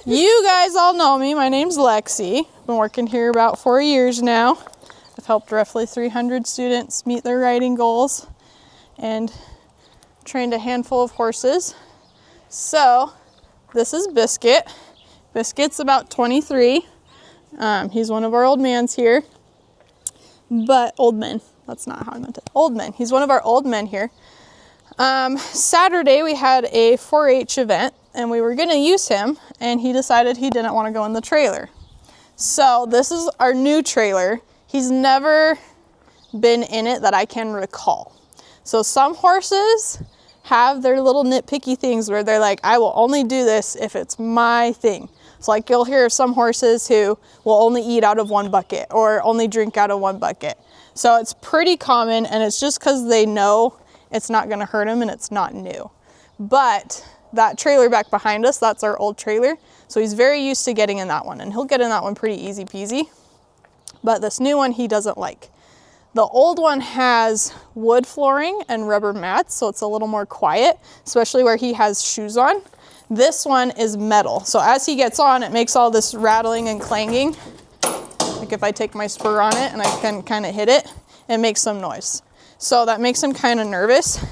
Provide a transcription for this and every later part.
You guys all know me. My name's Lexy. I've been working here about 4 years now. I've helped roughly 300 students meet their riding goals and trained a handful of horses. So this is Biscuit. Biscuit's about 23. He's one of our old mans here. But old men. That's not how I meant it. Old men. He's one of our old men here. Saturday we had a 4-H event and we were going to use him, and he decided he didn't want to go in the trailer. So this is our new trailer. He's never been in it that I can recall. So some horses have their little nitpicky things where they're like, I will only do this if it's my thing. So like you'll hear of some horses who will only eat out of one bucket or only drink out of one bucket. So it's pretty common, and it's just because they know it's not going to hurt him and it's not new. But that trailer back behind us, that's our old trailer. So he's very used to getting in that one, and he'll get in that one pretty easy peasy. But this new one he doesn't like. The old one has wood flooring and rubber mats, so it's a little more quiet, especially where he has shoes on. This one is metal. So as he gets on, it makes all this rattling and clanging. Like if I take my spur on it and I can kind of hit it, it makes some noise. So that makes him kind of nervous.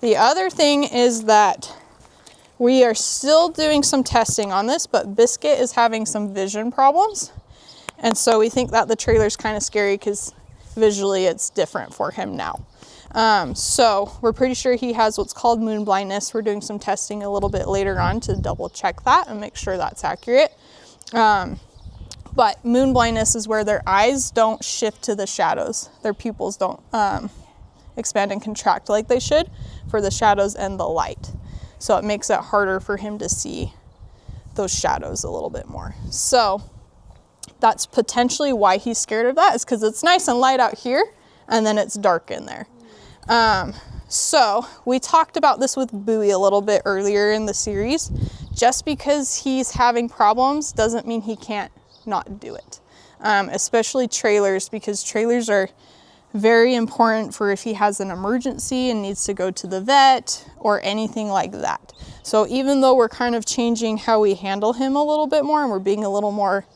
The other thing is that we are still doing some testing on this, but Biscuit is having some vision problems. And so we think that the trailer's kind of scary because visually it's different for him now. So we're pretty sure he has what's called moon blindness. We're doing some testing a little bit later on to double check that and make sure that's accurate. But moon blindness is where their eyes don't shift to the shadows. Their pupils don't expand and contract like they should for the shadows and the light. So it makes it harder for him to see those shadows a little bit more. So that's potentially why he's scared of that, is because it's nice and light out here and then it's dark in there. So we talked about this with Bowie a little bit earlier in the series. Just because he's having problems doesn't mean he can't not do it. Especially trailers, because trailers are very important for if he has an emergency and needs to go to the vet or anything like that. So even though we're kind of changing how we handle him a little bit more, and we're being a little more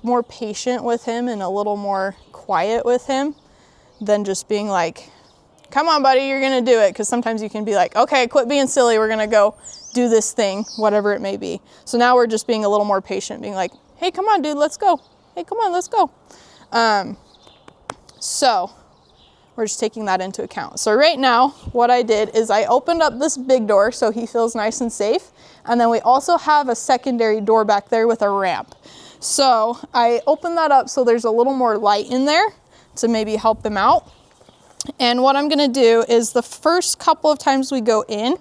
more patient with him and a little more quiet with him than just being like, come on buddy, you're gonna do it. Because sometimes you can be like, okay, quit being silly, we're gonna go do this thing, whatever it may be. So now we're just being a little more patient, being like, hey, come on dude, let's go. Hey, come on, let's go. So we're just taking that into account. So right now, what I did is I opened up this big door so he feels nice and safe. And then we also have a secondary door back there with a ramp. So I opened that up so there's a little more light in there to maybe help him out. And what I'm gonna do is the first couple of times we go in,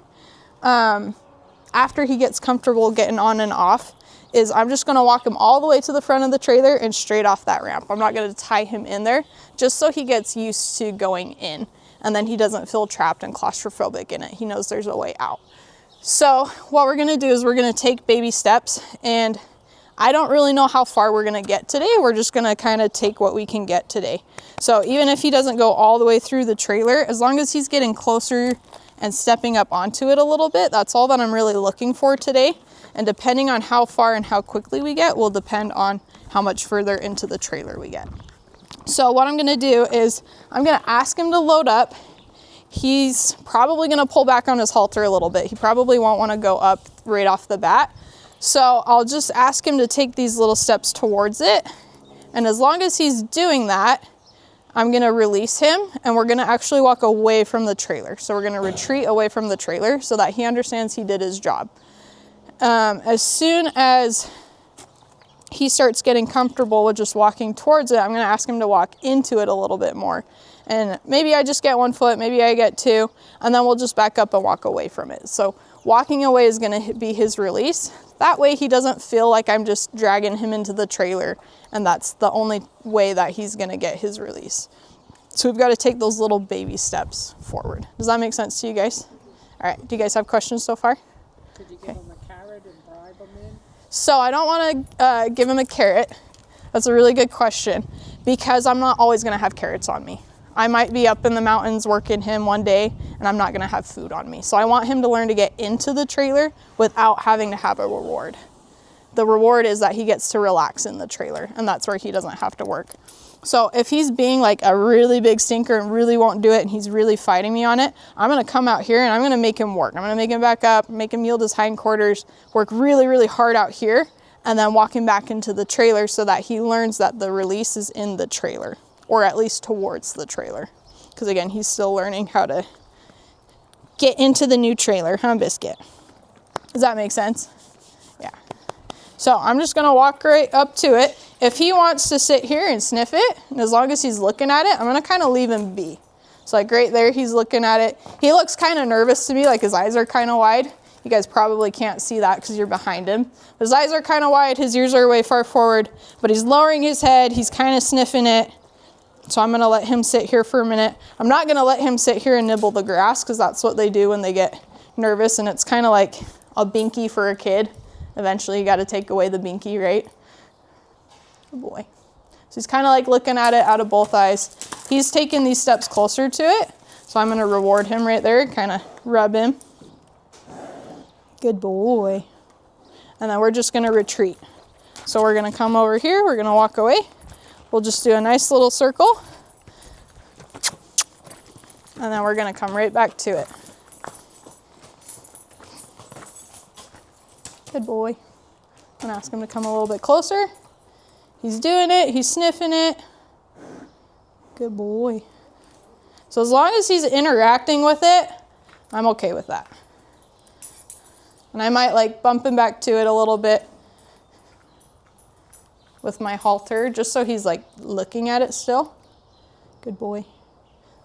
after he gets comfortable getting on and off, is I'm just gonna walk him all the way to the front of the trailer and straight off that ramp. I'm not gonna tie him in there, just so he gets used to going in, and then he doesn't feel trapped and claustrophobic in it. He knows there's a way out. So what we're gonna do is we're gonna take baby steps, and I don't really know how far we're gonna get today. We're just gonna kind of take what we can get today. So even if he doesn't go all the way through the trailer, as long as he's getting closer and stepping up onto it a little bit, that's all that I'm really looking for today. And depending on how far and how quickly we get will depend on how much further into the trailer we get. So what I'm gonna do is I'm gonna ask him to load up. He's probably gonna pull back on his halter a little bit. He probably won't wanna go up right off the bat. So I'll just ask him to take these little steps towards it. And as long as he's doing that, I'm gonna release him, and we're gonna actually walk away from the trailer. So we're gonna retreat away from the trailer so that he understands he did his job. As soon as he starts getting comfortable with just walking towards it, I'm gonna ask him to walk into it a little bit more. And maybe I just get 1 foot, maybe I get 2, and then we'll just back up and walk away from it. So walking away is gonna be his release. That way he doesn't feel like I'm just dragging him into the trailer, and that's the only way that he's gonna get his release. So we've gotta take those little baby steps forward. Does that make sense to you guys? All right, do you guys have questions so far? Could you give him a carrot and bribe him in? So I don't wanna give him a carrot. That's a really good question, because I'm not always gonna have carrots on me. I might be up in the mountains working him one day and I'm not gonna have food on me. So I want him to learn to get into the trailer without having to have a reward. The reward is that he gets to relax in the trailer, and that's where he doesn't have to work. So if he's being like a really big stinker and really won't do it and he's really fighting me on it, I'm gonna come out here and I'm gonna make him work. I'm gonna make him back up, make him yield his hindquarters, work really, really hard out here, and then walk him back into the trailer so that he learns that the release is in the trailer, or at least towards the trailer. Because again, he's still learning how to get into the new trailer, huh, Biscuit? Does that make sense? Yeah. So I'm just gonna walk right up to it. If he wants to sit here and sniff it, and as long as he's looking at it, I'm gonna kind of leave him be. So like right there, he's looking at it. He looks kind of nervous to me, like his eyes are kind of wide. You guys probably can't see that because you're behind him. But his eyes are kind of wide, his ears are way far forward, but he's lowering his head, he's kind of sniffing it. So I'm gonna let him sit here for a minute. I'm not gonna let him sit here and nibble the grass because that's what they do when they get nervous, and it's kind of like a binky for a kid. Eventually you gotta take away the binky, right? Good boy. So he's kind of like looking at it out of both eyes. He's taking these steps closer to it, so I'm gonna reward him right there, kind of rub him. Good boy. And then we're just gonna retreat. So we're gonna come over here, we're gonna walk away. We'll just do a nice little circle. And then we're gonna come right back to it. Good boy. I'm gonna ask him to come a little bit closer. He's doing it, he's sniffing it. Good boy. So as long as he's interacting with it, I'm okay with that. And I might like bump him back to it a little bit with my halter, just so he's like looking at it still. Good boy.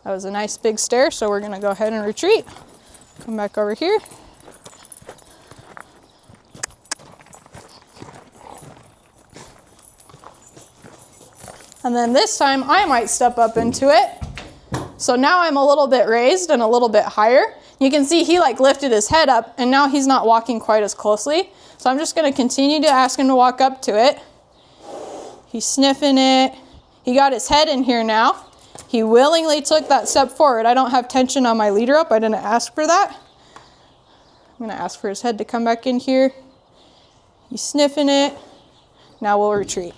That was a nice big stare, so we're gonna go ahead and retreat. Come back over here. And then this time I might step up into it. So now I'm a little bit raised and a little bit higher. You can see he like lifted his head up and now he's not walking quite as closely. So I'm just gonna continue to ask him to walk up to it. He's sniffing it. He got his head in here now. He willingly took that step forward. I don't have tension on my leader up. I didn't ask for that. I'm gonna ask for his head to come back in here. He's sniffing it. Now we'll retreat.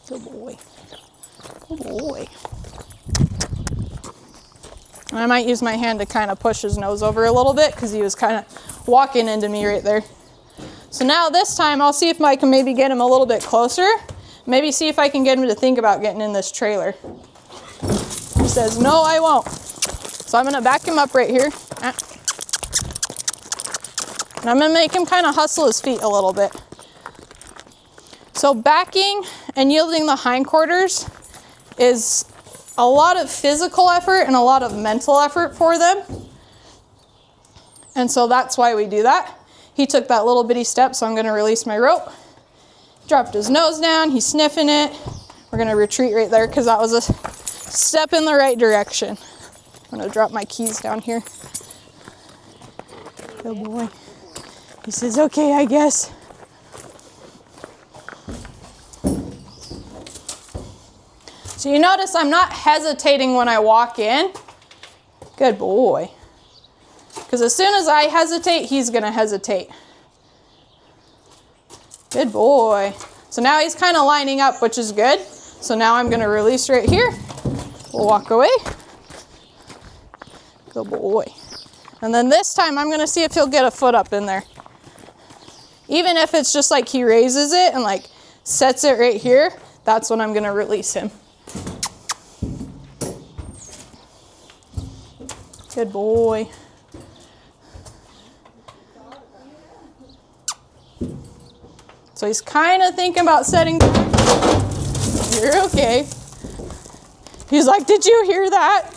Good boy. Good boy. And I might use my hand to kind of push his nose over a little bit because he was kind of walking into me right there. So now this time I'll see if I can maybe get him a little bit closer. Maybe see if I can get him to think about getting in this trailer. He says, no, I won't. So I'm gonna back him up right here. And I'm gonna make him kind of hustle his feet a little bit. So backing and yielding the hindquarters is a lot of physical effort and a lot of mental effort for them. And so that's why we do that. He took that little bitty step, so I'm gonna release my rope. Dropped his nose down, he's sniffing it. We're gonna retreat right there because that was a step in the right direction. I'm gonna drop my keys down here. Good boy. He says, okay, I guess. So you notice I'm not hesitating when I walk in. Good boy. Because as soon as I hesitate, he's gonna hesitate. Good boy. So now he's kind of lining up, which is good. So now I'm gonna release right here. We'll walk away. Good boy. And then this time I'm gonna see if he'll get a foot up in there. Even if it's just like he raises it and like sets it right here, that's when I'm gonna release him. Good boy. So he's kind of thinking about setting down. You're okay. He's like, did you hear that?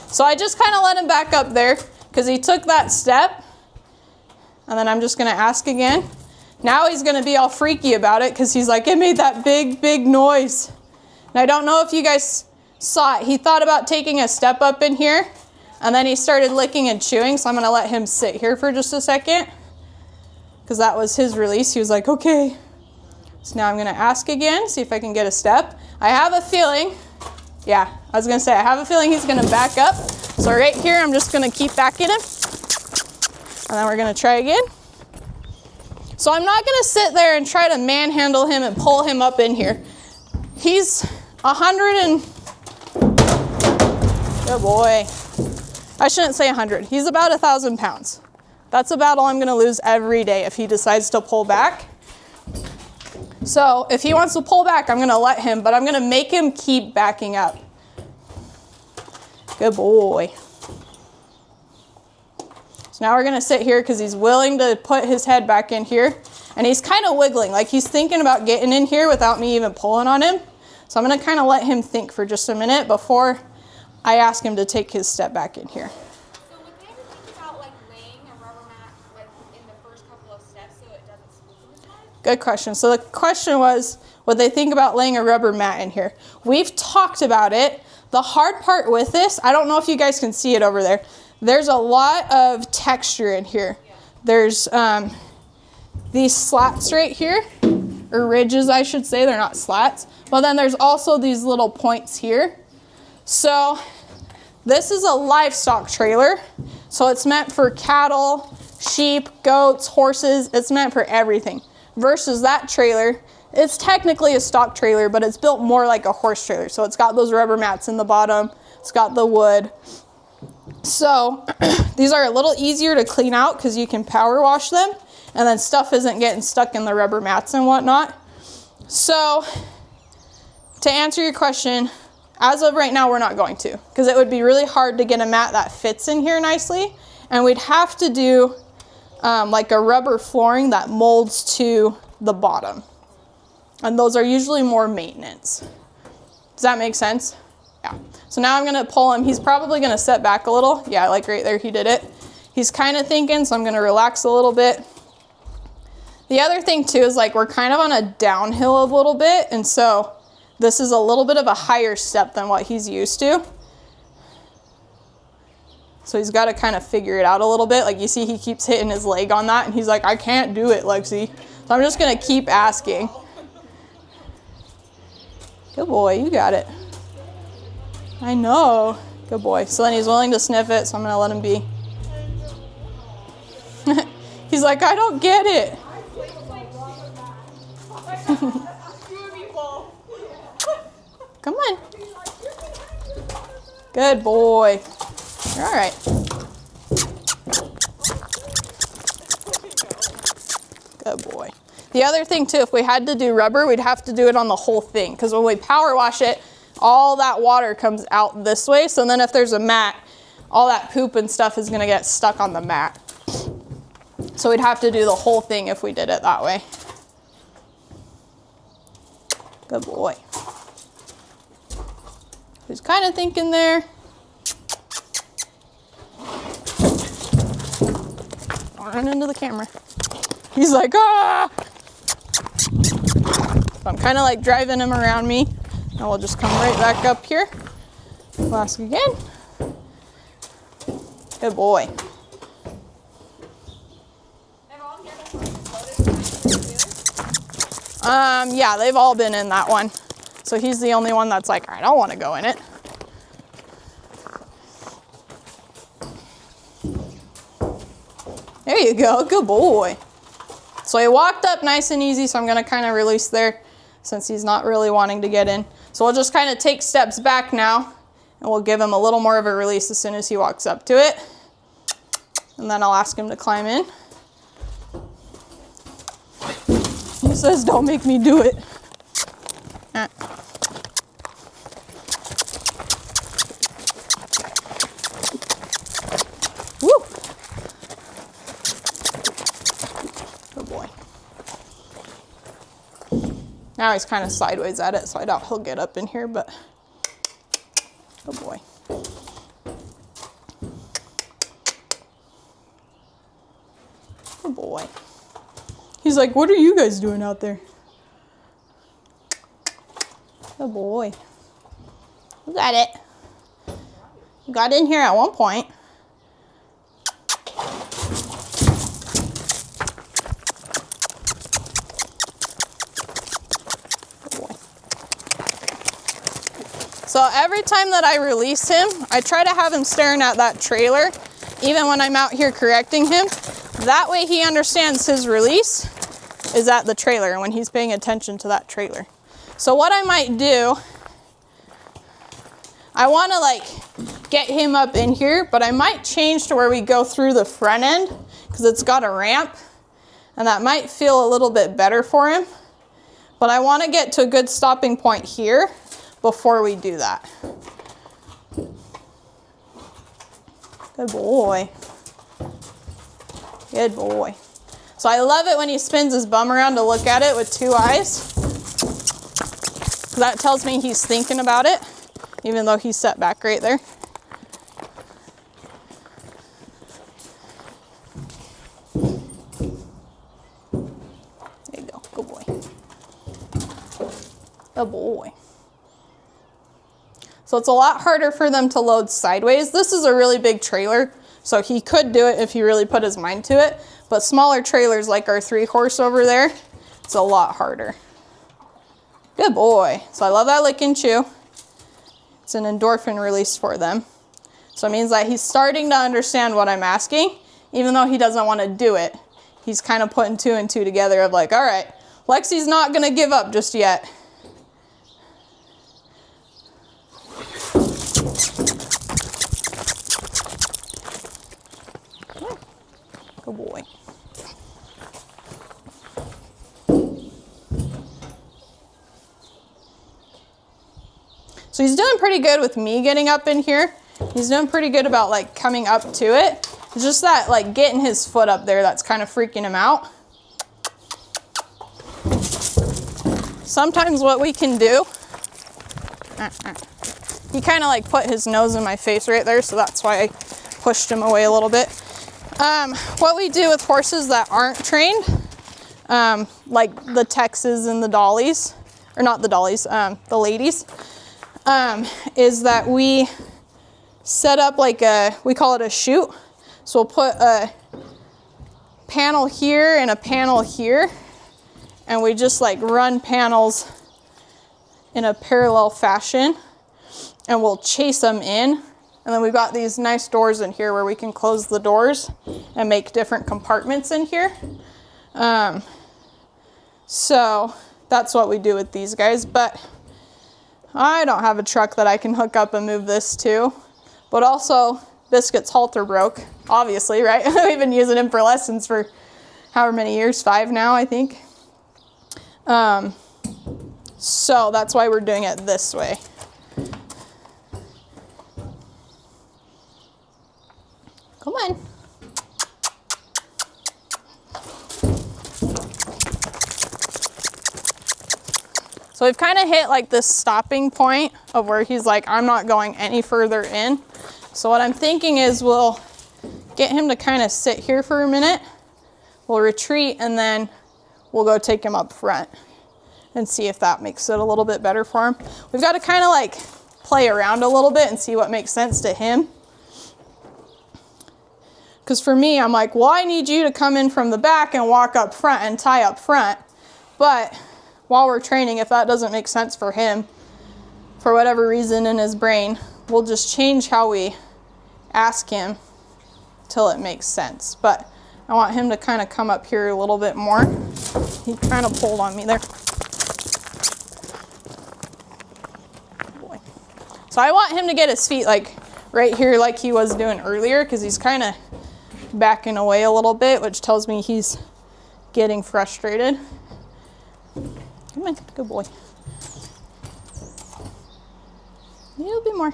So I just kind of let him back up there because he took that step. And then I'm just going to ask again. Now he's going to be all freaky about it because he's like, it made that big, big noise. And I don't know if you guys saw it. He thought about taking a step up in here. And then he started licking and chewing. So I'm going to let him sit here for just a second. Because that was his release. He was like, okay. So now I'm gonna ask again, see if I can get a step. I have a feeling, yeah, I was gonna say, I have a feeling he's gonna back up. So right here, I'm just gonna keep backing him. And then we're gonna try again. So I'm not gonna sit there and try to manhandle him and pull him up in here. He's 100 and, good boy. I shouldn't say 100, he's about 1,000 pounds. That's a battle I'm gonna lose every day if he decides to pull back. So if he wants to pull back, I'm gonna let him, but I'm gonna make him keep backing up. Good boy. So now we're gonna sit here because he's willing to put his head back in here. And he's kind of wiggling, like he's thinking about getting in here without me even pulling on him. So I'm gonna kind of let him think for just a minute before I ask him to take his step back in here. So would they ever think about like laying a rubber mat like in the first couple of steps so it doesn't spook him as much? Good question. So the question was, would they think about laying a rubber mat in here? We've talked about it. The hard part with this, I don't know if you guys can see it over there. There's a lot of texture in here. Yeah. There's these slats right here, or ridges I should say, they're not slats. But then there's also these little points here. So this is a livestock trailer. So it's meant for cattle, sheep, goats, horses. It's meant for everything. Versus that trailer, it's technically a stock trailer, but it's built more like a horse trailer. So it's got those rubber mats in the bottom. It's got the wood. So these are a little easier to clean out because you can power wash them. And then stuff isn't getting stuck in the rubber mats and whatnot. So to answer your question, as of right now, we're not going to, because it would be really hard to get a mat that fits in here nicely. And we'd have to do like a rubber flooring that molds to the bottom. And those are usually more maintenance. Does that make sense? Yeah. So now I'm gonna pull him. He's probably gonna set back a little. Yeah, like right there, he did it. He's kind of thinking, so I'm gonna relax a little bit. The other thing too is like we're kind of on a downhill a little bit, and so this is a little bit of a higher step than what he's used to. So he's got to kind of figure it out a little bit. Like you see he keeps hitting his leg on that, and he's like, I can't do it, Lexi. So I'm just gonna keep asking. Good boy, you got it. I know. Good boy. So then he's willing to sniff it, so I'm gonna let him be. He's like, I don't get it. Come on. Good boy. You're all right. Good boy. The other thing too, if we had to do rubber, we'd have to do it on the whole thing, because when we power wash it, all that water comes out this way. So then if there's a mat, all that poop and stuff is gonna get stuck on the mat. So we'd have to do the whole thing if we did it that way. Good boy. He's kind of thinking there. Don't run into the camera. He's like, ah! So I'm kind of like driving him around me. And we'll just come right back up here. We'll ask again. Good boy. Yeah, they've all been in that one. So he's the only one that's like, I don't want to go in it. There you go, good boy. So he walked up nice and easy, so I'm gonna kind of release there since he's not really wanting to get in. So we'll just kind of take steps back now, and we'll give him a little more of a release as soon as he walks up to it. And then I'll ask him to climb in. He says, don't make me do it. Woo! Good boy. Now he's kind of sideways at it, so I doubt he'll get up in here, but good boy. Good boy. He's like, what are you guys doing out there? Good boy. You got it. You got in here at one point. So every time that I release him, I try to have him staring at that trailer, even when I'm out here correcting him. That way he understands his release is at the trailer and when he's paying attention to that trailer. So what I might do, I want to like get him up in here, but I might change to where we go through the front end because it's got a ramp and that might feel a little bit better for him. But I want to get to a good stopping point here before we do that. Good boy. Good boy. So I love it when he spins his bum around to look at it with two eyes. That tells me he's thinking about it, even though he's set back right there. There you go. Good boy. Good boy. So it's a lot harder for them to load sideways. This is a really big trailer, so he could do it if he really put his mind to it. But smaller trailers like our 3-horse over there, it's a lot harder. Good boy. So I love that lick and chew. It's an endorphin release for them. So it means that he's starting to understand what I'm asking, even though he doesn't want to do it. He's kind of putting 2 and 2 together of like, all right, Lexy's not going to give up just yet. Good boy. So he's doing pretty good with me getting up in here. He's doing pretty good about like coming up to it. It's just that like getting his foot up there that's kind of freaking him out. Sometimes what we can do, he kind of like put his nose in my face right there, so that's why I pushed him away a little bit. What we do with horses that aren't trained, like the Texas and the dollies, or not the dollies, the ladies, is that we set up like we call it a chute. So we'll put a panel here and a panel here, and we just like run panels in a parallel fashion, and we'll chase them in. And then we've got these nice doors in here where we can close the doors and make different compartments in here. So that's what we do with these guys. But I don't have a truck that I can hook up and move this to. But also, Biscuit's halter broke, obviously, right? We've been using him for lessons for however many years, 5 now, I think. So that's why we're doing it this way. Come on. So we've kind of hit like this stopping point of where he's like, I'm not going any further in. So what I'm thinking is we'll get him to kind of sit here for a minute. We'll retreat and then we'll go take him up front and see if that makes it a little bit better for him. We've got to kind of like play around a little bit and see what makes sense to him. Because for me, I'm like, well, I need you to come in from the back and walk up front and tie up front. But while we're training, if that doesn't make sense for him, for whatever reason in his brain, we'll just change how we ask him till it makes sense. But I want him to kind of come up here a little bit more. He kind of pulled on me there. Boy. So I want him to get his feet like right here like he was doing earlier, because he's kind of backing away a little bit, which tells me he's getting frustrated. Come on, good boy. A little bit more.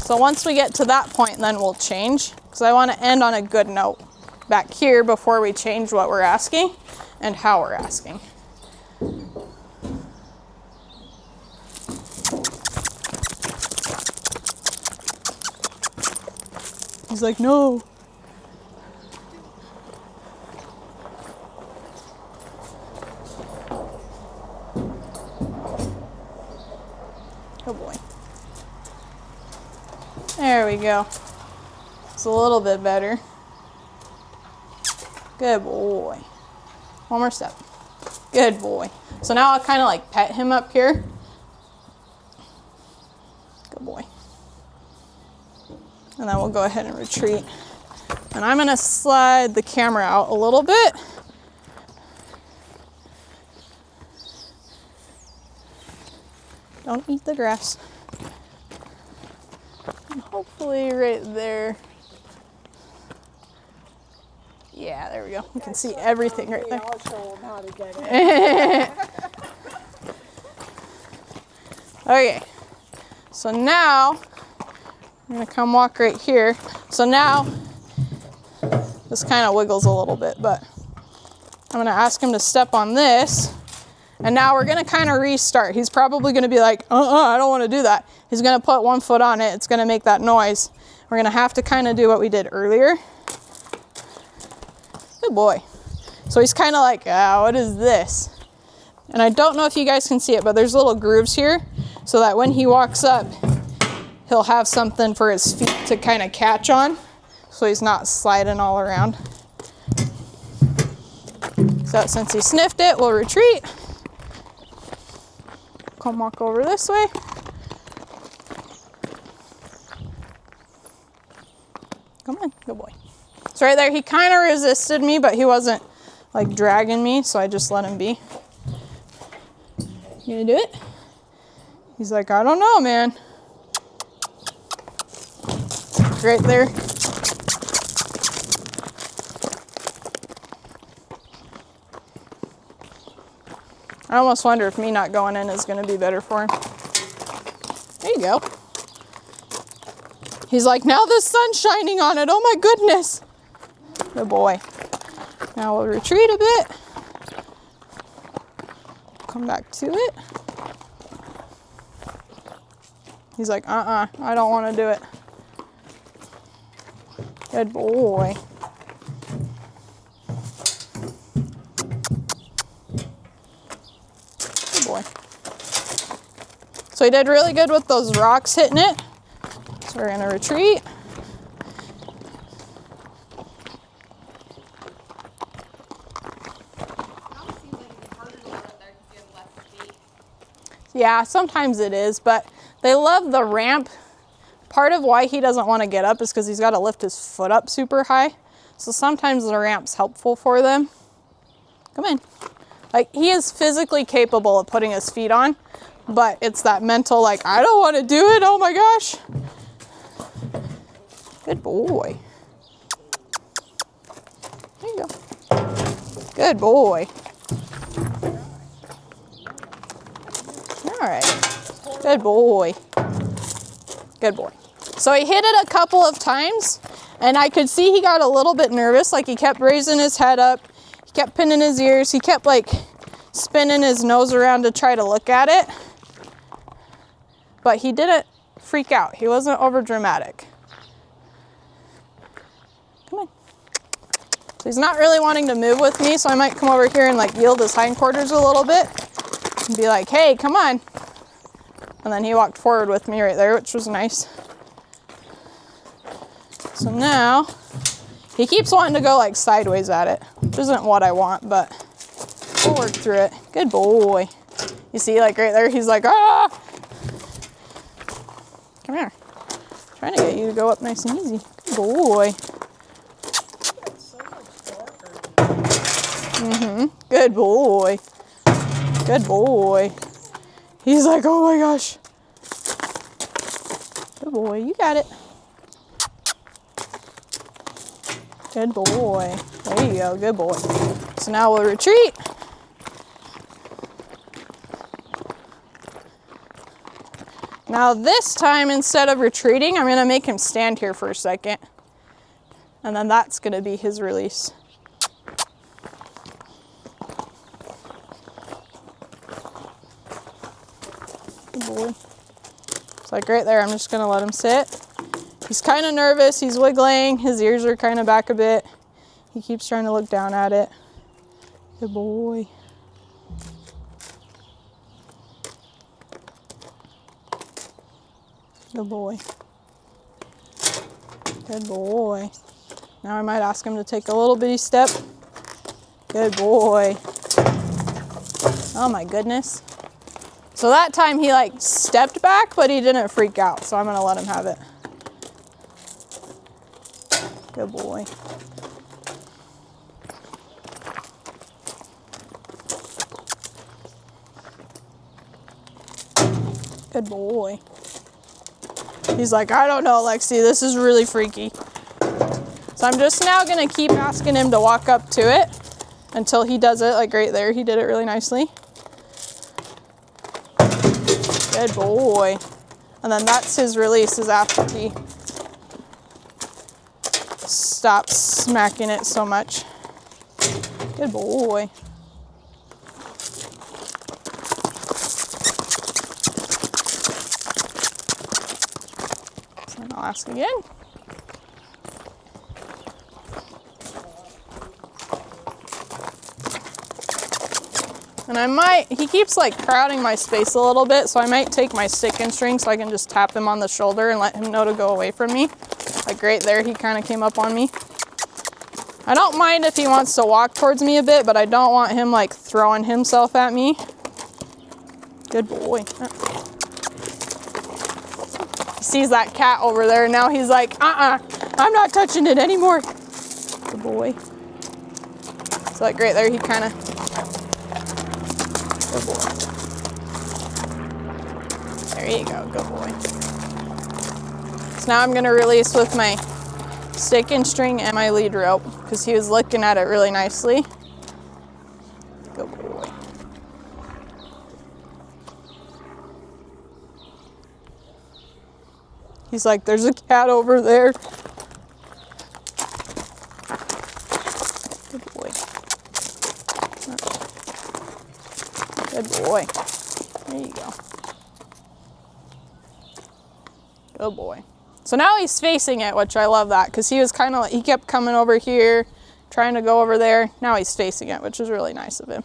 So once we get to that point, then we'll change, because I want to end on a good note back here before we change what we're asking and how we're asking. He's like, no. Good boy. There we go. It's a little bit better. Good boy. One more step. Good boy. So now I'll kind of like pet him up here. Good boy. And then we'll go ahead and retreat. And I'm gonna slide the camera out a little bit. Don't eat the grass. And hopefully right there. Yeah, there we go. You can see everything right there. I'll show them how to get it. Okay, so now I'm gonna come walk right here. So now this kind of wiggles a little bit, but I'm gonna ask him to step on this. And now we're gonna kind of restart. He's probably gonna be like, I don't wanna do that. He's gonna put one foot on it. It's gonna make that noise. We're gonna have to kind of do what we did earlier. Good boy. So he's kind of like, what is this? And I don't know if you guys can see it, but there's little grooves here so that when he walks up, he'll have something for his feet to kind of catch on so he's not sliding all around. So since he sniffed it, we'll retreat. Come walk over this way. Come on, good boy. So right there, he kind of resisted me, but he wasn't like dragging me, so I just let him be. You gonna do it? He's like, I don't know, man. Right there. I almost wonder if me not going in is gonna be better for him. There you go. He's like, now the sun's shining on it. Oh my goodness. Good boy. Now we'll retreat a bit. Come back to it. He's like, I don't want to do it. Good boy. Good boy. So he did really good with those rocks hitting it. So we're gonna retreat. Yeah, sometimes it is, but they love the ramp. Part of why he doesn't want to get up is because he's got to lift his foot up super high. So sometimes the ramp's helpful for them. Come in. Like, he is physically capable of putting his feet on, but it's that mental, like, I don't want to do it. Oh my gosh. Good boy. There you go. Good boy. All right, good boy. Good boy. So he hit it a couple of times and I could see he got a little bit nervous, like he kept raising his head up, he kept pinning his ears, he kept like spinning his nose around to try to look at it. But he didn't freak out. He wasn't over dramatic. Come on. So he's not really wanting to move with me, so I might come over here and like yield his hindquarters a little bit. And be like, hey, come on. And then he walked forward with me right there, which was nice. So now, he keeps wanting to go like sideways at it, which isn't what I want, but we'll work through it. Good boy. You see, like right there, he's like, ah! Come here. I'm trying to get you to go up nice and easy. Good boy. Good boy. Good boy. He's like, oh my gosh. Good boy, you got it. Good boy. There you go, good boy. So now we'll retreat. Now this time, instead of retreating, I'm gonna make him stand here for a second. And then that's gonna be his release. Boy. It's like right there, I'm just gonna let him sit. He's kind of nervous, he's wiggling, his ears are kind of back a bit. He keeps trying to look down at it. Good boy. Good boy. Good boy. Now I might ask him to take a little bitty step. Good boy. Oh my goodness. So that time he like stepped back, but he didn't freak out. So I'm gonna let him have it. Good boy. Good boy. He's like, I don't know, Lexi, this is really freaky. So I'm just now gonna keep asking him to walk up to it until he does it, like right there. He did it really nicely. Good boy. And then that's his releases after he stops smacking it so much. Good boy. And I'll ask again. And he keeps like crowding my space a little bit, so I might take my stick and string so I can just tap him on the shoulder and let him know to go away from me. Like right there, he kind of came up on me. I don't mind if he wants to walk towards me a bit, but I don't want him like throwing himself at me. Good boy. He sees that cat over there, and now he's like, I'm not touching it anymore. Good boy. So like right there, he kind of, good boy. There you go, good boy. So now I'm gonna release with my stick and string and my lead rope because he was looking at it really nicely. Good boy. He's like, there's a cat over there. Good boy. Good boy. There you go. Good boy. So now he's facing it, which I love that because he was kind of like, he kept coming over here, trying to go over there. Now he's facing it, which is really nice of him.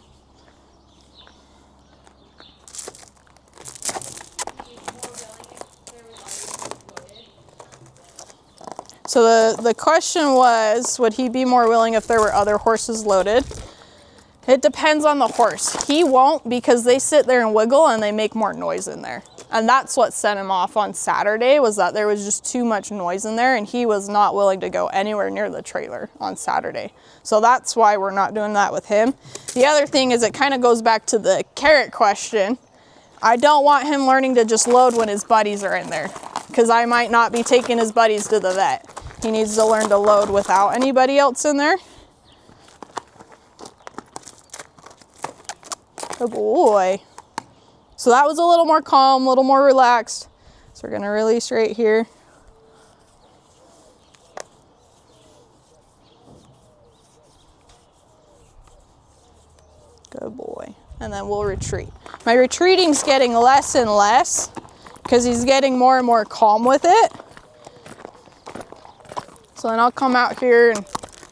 So the question was, would he be more willing if there were other horses loaded? It depends on the horse. He won't because they sit there and wiggle and they make more noise in there. And that's what set him off on Saturday, was that there was just too much noise in there and he was not willing to go anywhere near the trailer on Saturday. So that's why we're not doing that with him. The other thing is it kind of goes back to the carrot question. I don't want him learning to just load when his buddies are in there because I might not be taking his buddies to the vet. He needs to learn to load without anybody else in there. Good boy. So that was a little more calm, a little more relaxed. So we're gonna release right here. Good boy. And then we'll retreat. My retreating's getting less and less because he's getting more and more calm with it. So then I'll come out here and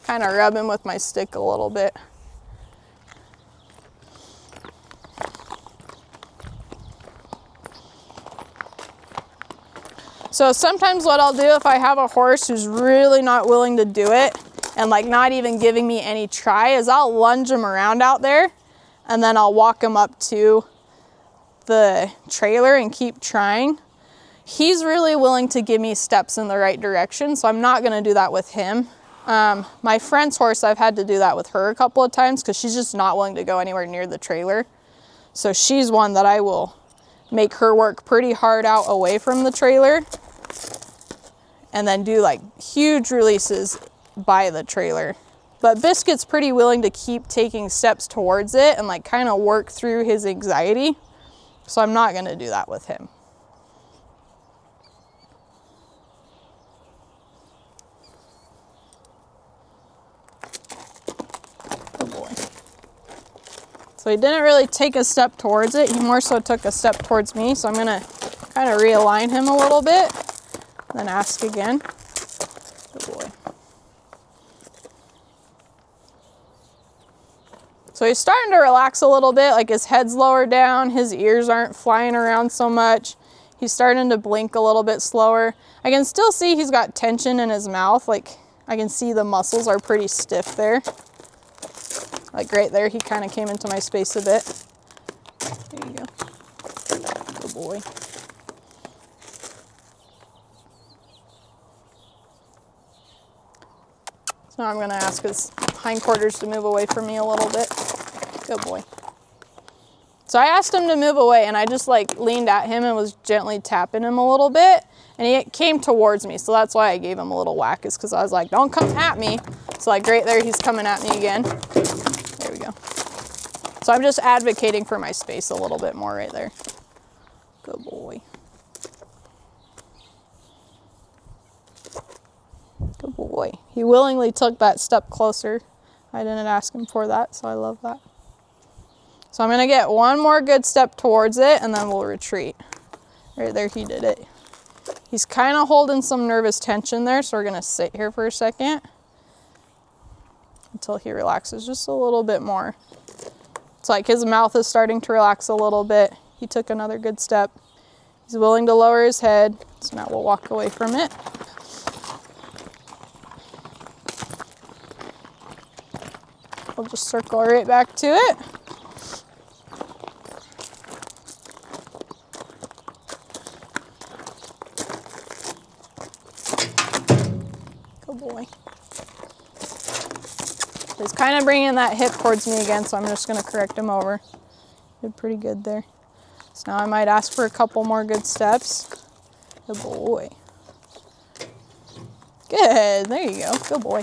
kind of rub him with my stick a little bit. So sometimes what I'll do if I have a horse who's really not willing to do it and like not even giving me any try is I'll lunge him around out there and then I'll walk him up to the trailer and keep trying. He's really willing to give me steps in the right direction, so I'm not gonna do that with him. My friend's horse, I've had to do that with her a couple of times because she's just not willing to go anywhere near the trailer. So she's one that I will make her work pretty hard out away from the trailer and then do like huge releases by the trailer. But Biscuit's pretty willing to keep taking steps towards it and like kind of work through his anxiety. So I'm not gonna do that with him. Good boy. So he didn't really take a step towards it. He more so took a step towards me. So I'm gonna kind of realign him a little bit, then ask again. Good boy. So he's starting to relax a little bit, like his head's lower down, his ears aren't flying around so much. He's starting to blink a little bit slower. I can still see he's got tension in his mouth, like I can see the muscles are pretty stiff there. Like right there, he kind of came into my space a bit. Good boy. So now I'm gonna ask his hindquarters to move away from me a little bit. Good boy. So I asked him to move away, and I just like leaned at him and was gently tapping him a little bit, and he came towards me. So that's why I gave him a little whack, is because I was like, don't come at me. So like right there, he's coming at me again. There we go. So I'm just advocating for my space a little bit more right there. Good boy. Good boy. He willingly took that step closer. I didn't ask him for that, so I love that. So I'm gonna get one more good step towards it, and then we'll retreat. Right there, he did it. He's kind of holding some nervous tension there, so we're gonna sit here for a second until he relaxes just a little bit more. It's like his mouth is starting to relax a little bit. He took another good step. He's willing to lower his head, so now we'll walk away from it. We'll just circle right back to it. Good boy. He's kind of bringing that hip towards me again, so I'm just going to correct him over. Did pretty good there. So now I might ask for a couple more good steps. Good boy. Good. There you go. Good boy.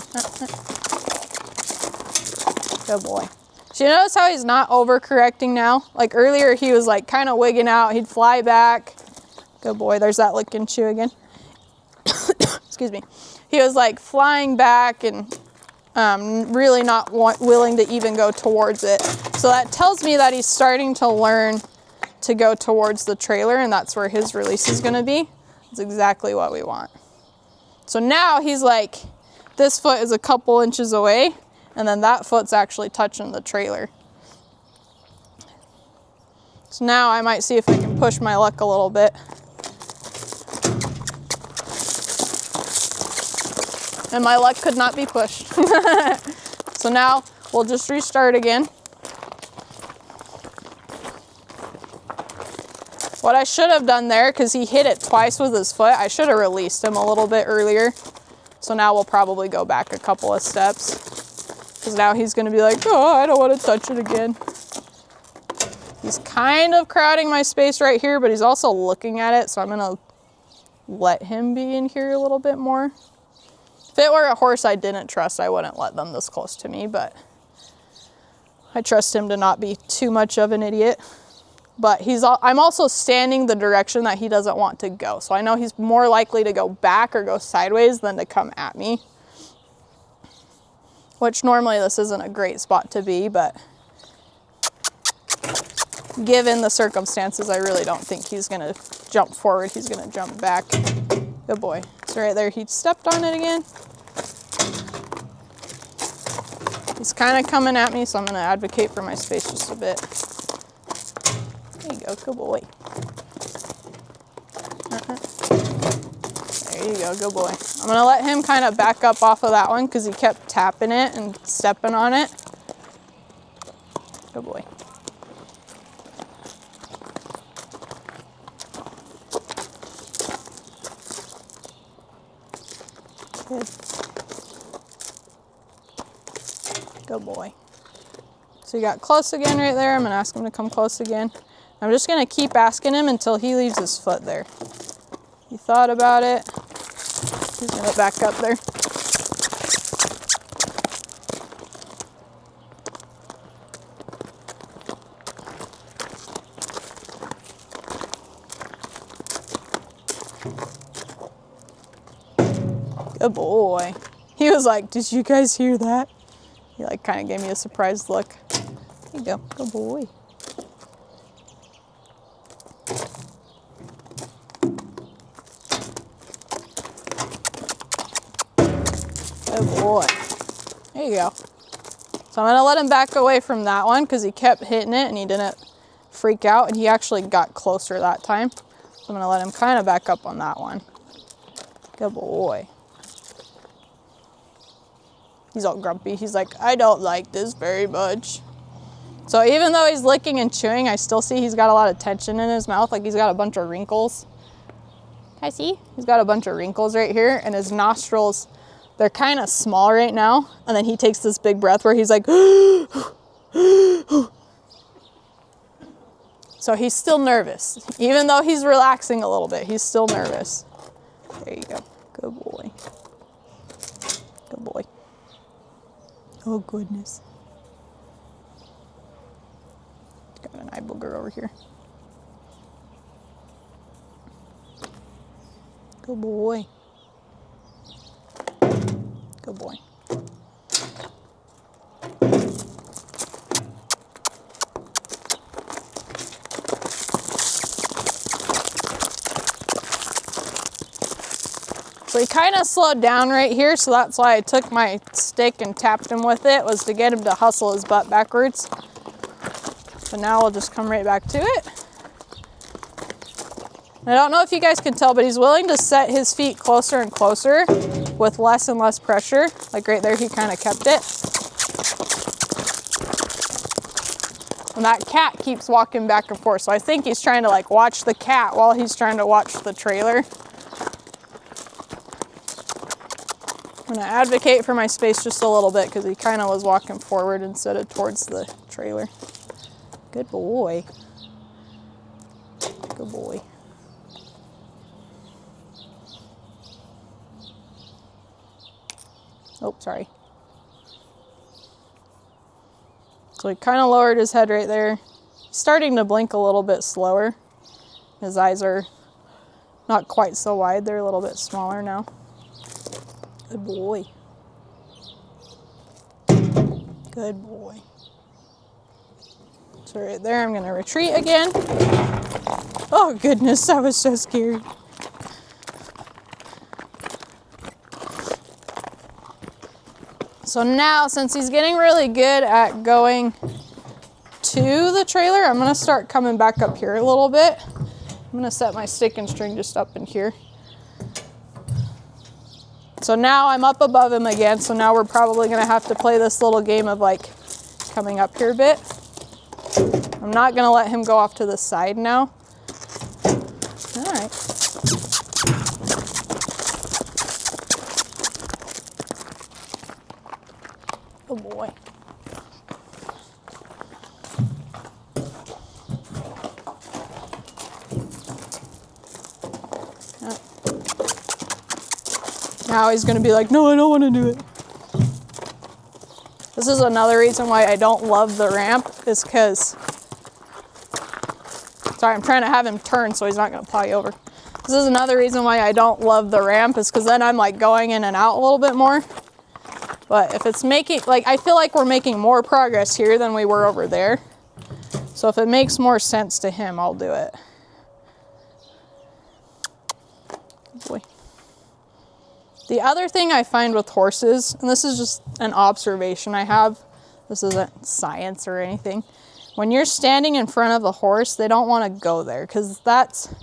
Good boy. So you notice how he's not overcorrecting now? Like earlier he was like kind of wigging out. He'd fly back. Good boy. There's that licking chew again. Excuse me. He was like flying back and really not willing to even go towards it. So that tells me that he's starting to learn to go towards the trailer, and that's where his release is going to be. That's exactly what we want. So now he's like, this foot is a couple inches away, and then that foot's actually touching the trailer. So now I might see if I can push my luck a little bit. And my luck could not be pushed. So now we'll just restart again. What I should have done there, because he hit it twice with his foot, I should have released him a little bit earlier. So now we'll probably go back a couple of steps. Because now he's going to be like, oh, I don't want to touch it again. He's kind of crowding my space right here, but he's also looking at it. So I'm going to let him be in here a little bit more. If it were a horse I didn't trust, I wouldn't let them this close to me, but I trust him to not be too much of an idiot. But I'm also standing the direction that he doesn't want to go. So I know he's more likely to go back or go sideways than to come at me. Which normally this isn't a great spot to be, but given the circumstances, I really don't think he's gonna jump forward. He's gonna jump back. Good boy. So right there, he stepped on it again. He's kind of coming at me, so I'm going to advocate for my space just a bit. There you go, good boy. There you go, good boy. I'm going to let him kind of back up off of that one because he kept tapping it and stepping on it. Good boy. Good. Good boy. So he got close again right there. I'm going to ask him to come close again. I'm just going to keep asking him until he leaves his foot there. He thought about it. He's going to back up there. Good boy. He was like, did you guys hear that? He like kind of gave me a surprised look. There you go. Good boy. Good boy. There you go. So I'm going to let him back away from that one because he kept hitting it and he didn't freak out, and he actually got closer that time. So I'm going to let him kind of back up on that one. Good boy. He's all grumpy. He's like, I don't like this very much. So even though he's licking and chewing, I still see he's got a lot of tension in his mouth, like he's got a bunch of wrinkles. I see? He's got a bunch of wrinkles right here, and his nostrils, they're kind of small right now. And then he takes this big breath where he's like, so he's still nervous. Even though he's relaxing a little bit, he's still nervous. There you go. Good boy. Good boy. Oh, goodness. Got an eye booger over here. Good boy. Good boy. So he kind of slowed down right here, so that's why I took my stick and tapped him with it, was to get him to hustle his butt backwards. So now we'll just come right back to it. I don't know if you guys can tell, but he's willing to set his feet closer and closer with less and less pressure. Like right there, he kind of kept it. And that cat keeps walking back and forth. So I think he's trying to like watch the cat while he's trying to watch the trailer. I'm gonna advocate for my space just a little bit because he kind of was walking forward instead of towards the trailer. Good boy. Good boy. Oh, sorry. So he kind of lowered his head right there. He's starting to blink a little bit slower. His eyes are not quite so wide. They're a little bit smaller now. Good boy. Good boy. So right there, I'm going to retreat again. Oh, goodness, that was so scary. So now, since he's getting really good at going to the trailer, I'm going to start coming back up here a little bit. I'm going to set my stick and string just up in here. So now I'm up above him again, so now we're probably going to have to play this little game of like coming up here a bit. I'm not going to let him go off to the side now. All right. Oh boy. Now he's going to be like, no, I don't want to do it. This is another reason why I don't love the ramp, is because, sorry, I'm trying to have him turn so he's not going to plow you over. This is another reason why I don't love the ramp, is because then I'm like going in and out a little bit more. But if it's making, like, I feel like we're making more progress here than we were over there. So if it makes more sense to him, I'll do it. Good boy. The other thing I find with horses, and this is just an observation I have, this isn't science or anything. When you're standing in front of a horse, they don't want to go there because that's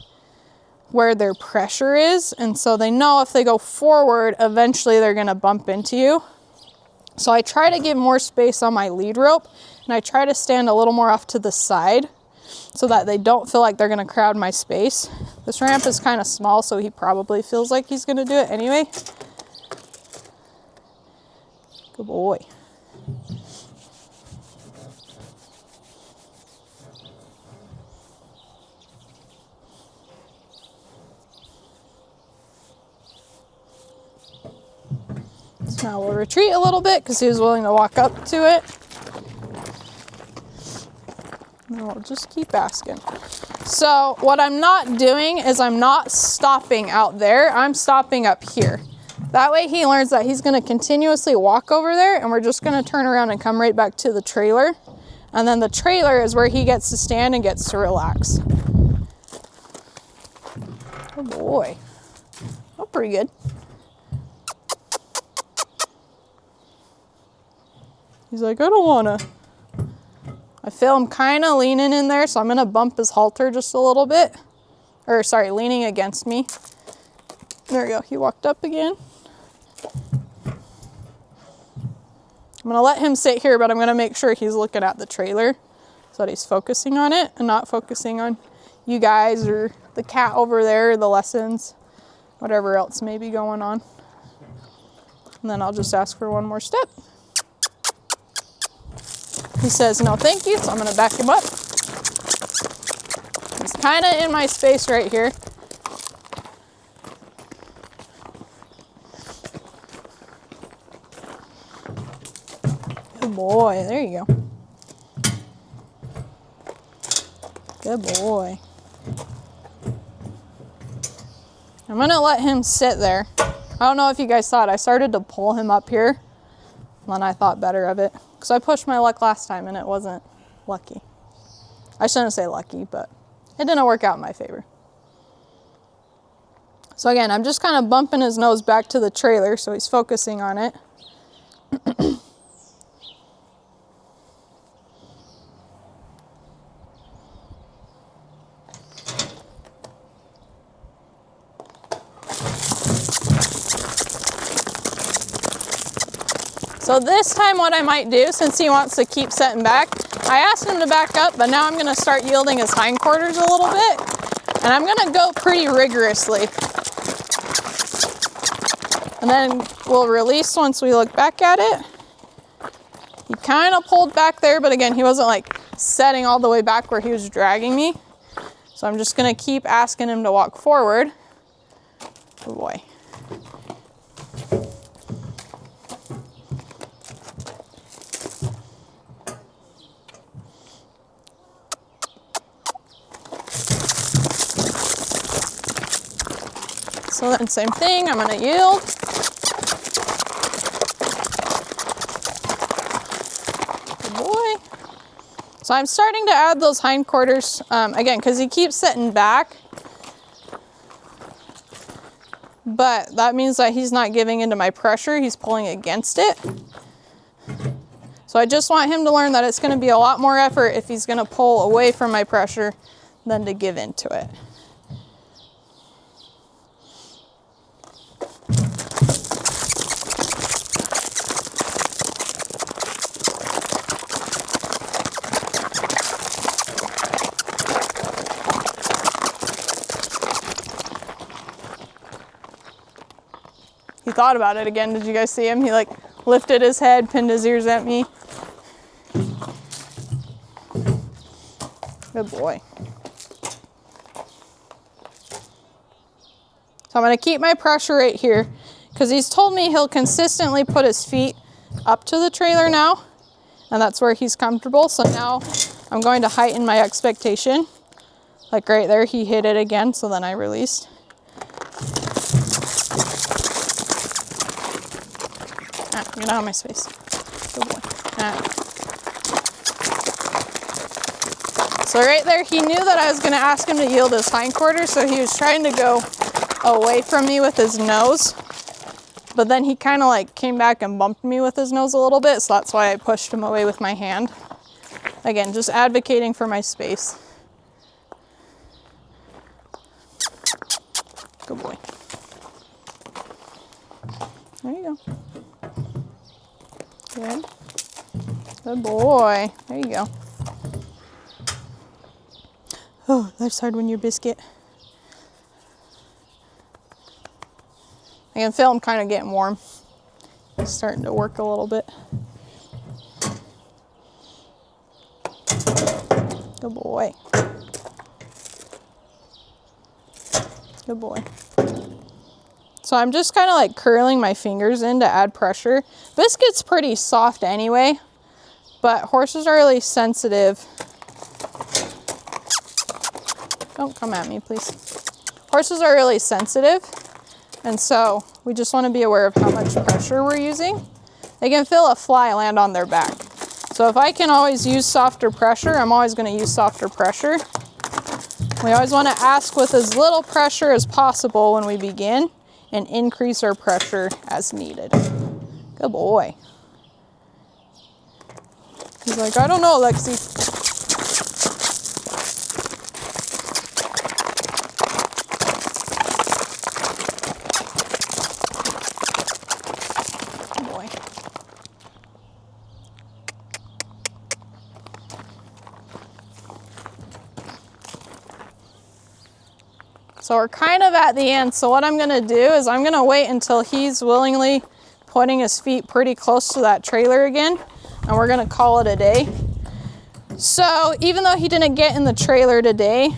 where their pressure is. And so they know if they go forward, eventually they're going to bump into you. So I try to give more space on my lead rope, and I try to stand a little more off to the side so that they don't feel like they're going to crowd my space. This ramp is kind of small, so he probably feels like he's going to do it anyway. Good boy. So now we'll retreat a little bit because he was willing to walk up to it. And we'll just keep asking. So what I'm not doing is I'm not stopping out there. I'm stopping up here. That way he learns that he's going to continuously walk over there, and we're just going to turn around and come right back to the trailer. And then the trailer is where he gets to stand and gets to relax. Oh boy. Oh, pretty good. He's like, I don't want to. I feel him kind of leaning in there, so I'm going to bump his halter just a little bit. Or, sorry, leaning against me. There we go. He walked up again. I'm going to let him sit here, but I'm going to make sure he's looking at the trailer. so that he's focusing on it and not focusing on you guys or the cat over there, or the lessons, whatever else may be going on. And then I'll just ask for one more step. He says no thank you, so I'm going to back him up. He's kind of in my space right here. Good boy, there you go. Good boy. I'm gonna let him sit there. I don't know if you guys saw it. I started to pull him up here, and then I thought better of it. Because I pushed my luck last time and it wasn't lucky. I shouldn't say lucky, but it didn't work out in my favor. So again, I'm just kind of bumping his nose back to the trailer so he's focusing on it. So this time what I might do, since he wants to keep setting back, I asked him to back up, but now I'm gonna start yielding his hindquarters a little bit. And I'm gonna go pretty rigorously. And then we'll release once we look back at it. He kind of pulled back there, but again, he wasn't like setting all the way back where he was dragging me. So I'm just gonna keep asking him to walk forward. Oh boy. So then same thing, I'm gonna yield. Good boy. So I'm starting to add those hindquarters, again, because he keeps sitting back. But that means that he's not giving into my pressure, he's pulling against it. So I just want him to learn that it's gonna be a lot more effort if he's gonna pull away from my pressure than to give into it. He thought about it again. Did you guys see him? He like lifted his head, pinned his ears at me. Good boy. So I'm gonna keep my pressure right here because he's told me he'll consistently put his feet up to the trailer now, and that's where he's comfortable. So now I'm going to heighten my expectation. Like right there, he hit it again, so then I released. Get out of my space. Good boy. So right there, he knew that I was going to ask him to yield his hindquarters, so he was trying to go away from me with his nose. But then he kind of like came back and bumped me with his nose a little bit, so that's why I pushed him away with my hand. Again, just advocating for my space. Good boy. There you go. Good. Good boy. There you go. Oh, life's hard when you're Biscuit. I can feel him kind of getting warm. He's starting to work a little bit. Good boy. Good boy. So I'm just kind of like curling my fingers in to add pressure. Biscuit's pretty soft anyway, but horses are really sensitive. Don't come at me, please. Horses are really sensitive, and so we just want to be aware of how much pressure we're using. They can feel a fly land on their back. So if I can always use softer pressure, I'm always going to use softer pressure. We always want to ask with as little pressure as possible when we begin, and increase our pressure as needed. Good boy. He's like, I don't know, Lexy. Good boy. So we're kind of at the end. So what I'm gonna do is I'm gonna wait until he's willingly putting his feet pretty close to that trailer again, and we're gonna call it a day. So even though he didn't get in the trailer today,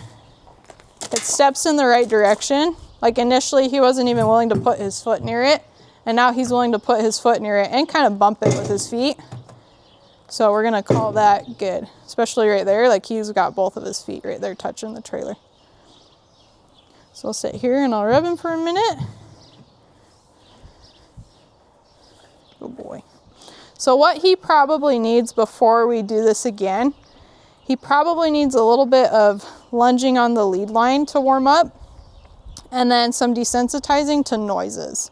it steps in the right direction. Like initially he wasn't even willing to put his foot near it, and now he's willing to put his foot near it and kind of bump it with his feet. So we're gonna call that good, especially right there. Like he's got both of his feet right there touching the trailer. So I'll sit here and I'll rub him for a minute. Good boy. So what he probably needs before we do this again, he probably needs a little bit of lunging on the lead line to warm up, and then some desensitizing to noises.